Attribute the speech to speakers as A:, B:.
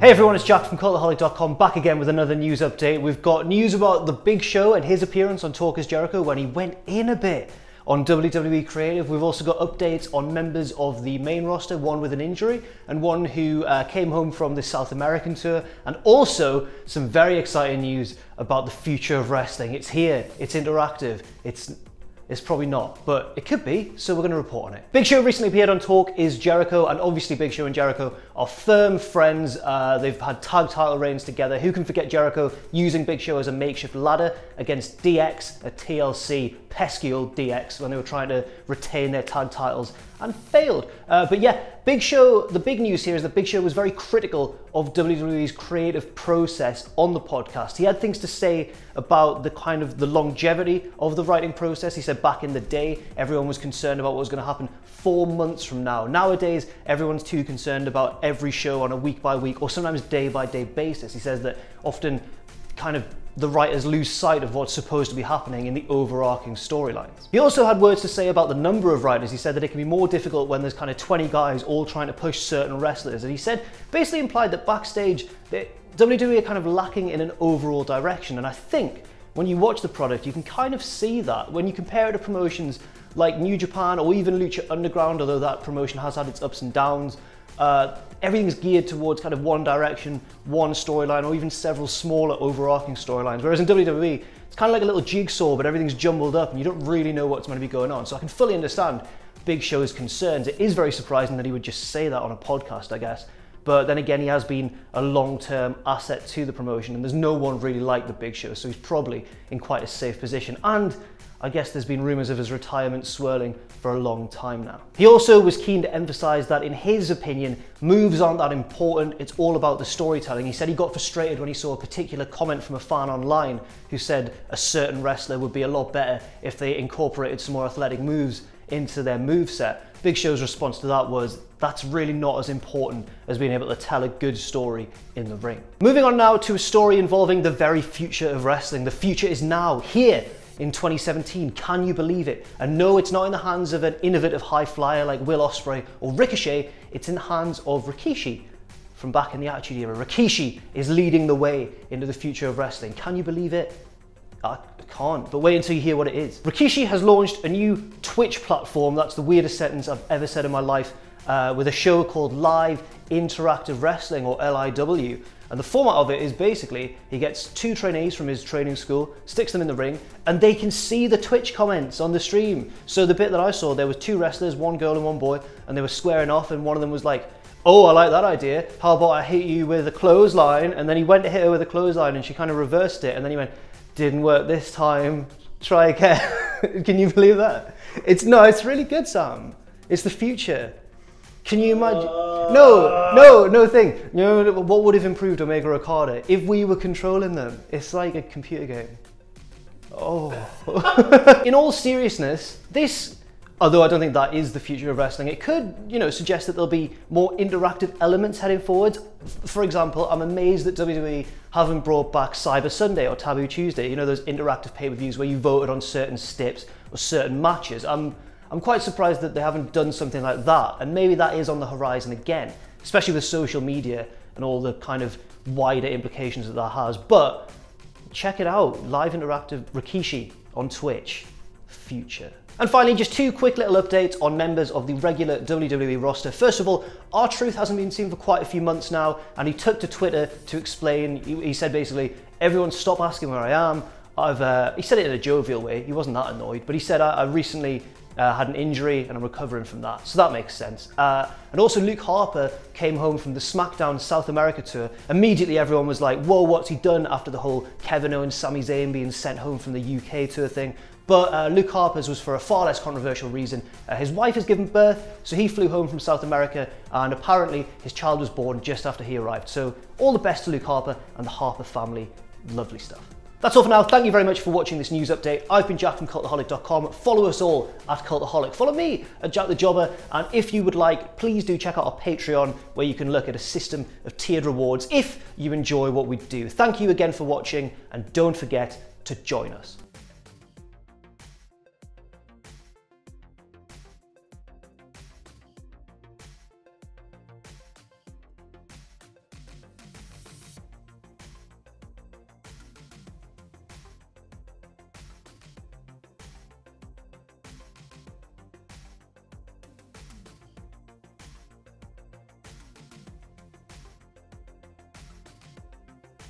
A: Hey everyone, it's Jack from Cultaholic.com, back again with another news update. We've got news about The Big Show and his appearance on Talk Is Jericho when he went in a bit on WWE Creative. We've also got updates on members of the main roster, one with an injury and one who came home from the South American tour, and also some very exciting news about the future of wrestling. It's here, it's interactive, it's probably not, but it could be, so we're going to report on it. Big Show recently appeared on Talk Is Jericho, and obviously Big Show and Jericho are firm friends. They've had tag title reigns together. Who can forget Jericho using Big Show as a makeshift ladder against DX at TLC, pesky old DX, when they were trying to retain their tag titles and failed. But yeah, Big Show, the big news here is that Big Show was very critical of WWE's creative process on the podcast. He had things to say about the longevity of the writing process. He said back in the day, everyone was concerned about what was going to happen 4 months from now. Nowadays, everyone's too concerned about every show on a week by week or sometimes day by day basis. He says that often the writers lose sight of what's supposed to be happening in the overarching storylines. He also had words to say about the number of writers. He said that it can be more difficult when there's 20 guys all trying to push certain wrestlers. And he said, basically implied that backstage, WWE are lacking in an overall direction. And I think when you watch the product, you can see that. When you compare it to promotions like New Japan or even Lucha Underground, although that promotion has had its ups and downs, everything's geared towards one direction, one storyline, or even several smaller overarching storylines. Whereas in WWE, it's like a little jigsaw, but everything's jumbled up and you don't really know what's going to be going on. So I can fully understand Big Show's concerns. It is very surprising that he would just say that on a podcast, I guess. But then again, he has been a long-term asset to the promotion, and there's no one really like the Big Show, so he's probably in quite a safe position. And I guess there's been rumours of his retirement swirling for a long time now. He also was keen to emphasise that in his opinion, moves aren't that important, it's all about the storytelling. He said he got frustrated when he saw a particular comment from a fan online who said a certain wrestler would be a lot better if they incorporated some more athletic moves into their moveset. Big Show's response to that was, that's really not as important as being able to tell a good story in the ring. Moving on now to a story involving the very future of wrestling. The future is now, here, in 2017, can you believe it? And no, it's not in the hands of an innovative high flyer like Will Ospreay or Ricochet, it's in the hands of Rikishi from back in the Attitude Era. Rikishi is leading the way into the future of wrestling. Can you believe it? I can't, but wait until you hear what it is. Rikishi has launched a new Twitch platform, that's the weirdest sentence I've ever said in my life, with a show called Live Interactive Wrestling, or LIW. And the format of it is basically, he gets 2 trainees from his training school, sticks them in the ring, and they can see the Twitch comments on the stream. So the bit that I saw, there was 2 wrestlers, 1 girl and 1 boy, and they were squaring off, and one of them was like, oh, I like that idea. How about I hit you with a clothesline? And then he went to hit her with a clothesline, and she reversed it, and then he went, didn't work this time, try again. Can you believe that? It's really good, Sam. It's the future. Can you imagine? No thing. You know what would have improved Omega Okada? If we were controlling them. It's like a computer game. Oh. In all seriousness, this, although I don't think that is the future of wrestling, it could, suggest that there'll be more interactive elements heading forward. For example, I'm amazed that WWE haven't brought back Cyber Sunday or Taboo Tuesday, those interactive pay-per-views where you voted on certain steps or certain matches. I'm quite surprised that they haven't done something like that, and maybe that is on the horizon again, especially with social media and all the wider implications that has. But check it out, live interactive Rikishi on Twitch, future. And finally, just 2 quick little updates on members of the regular WWE roster. First of all, R-Truth hasn't been seen for quite a few months now, and he took to Twitter to explain. He said basically, everyone stop asking where I am. He said it in a jovial way, he wasn't that annoyed, but he said I recently had an injury and I'm recovering from that, so that makes sense. And also Luke Harper came home from the SmackDown South America tour. Immediately everyone was like, whoa, what's he done, after the whole Kevin Owens, Sami Zayn being sent home from the UK tour thing. But Luke Harper's was for a far less controversial reason. His wife has given birth, so he flew home from South America, and apparently his child was born just after he arrived. So all the best to Luke Harper and the Harper family, lovely stuff. That's all for now. Thank you very much for watching this news update. I've been Jack from Cultaholic.com. Follow us all at Cultaholic. Follow me at Jack the Jobber. And if you would like, please do check out our Patreon, where you can look at a system of tiered rewards if you enjoy what we do. Thank you again for watching, and don't forget to join us.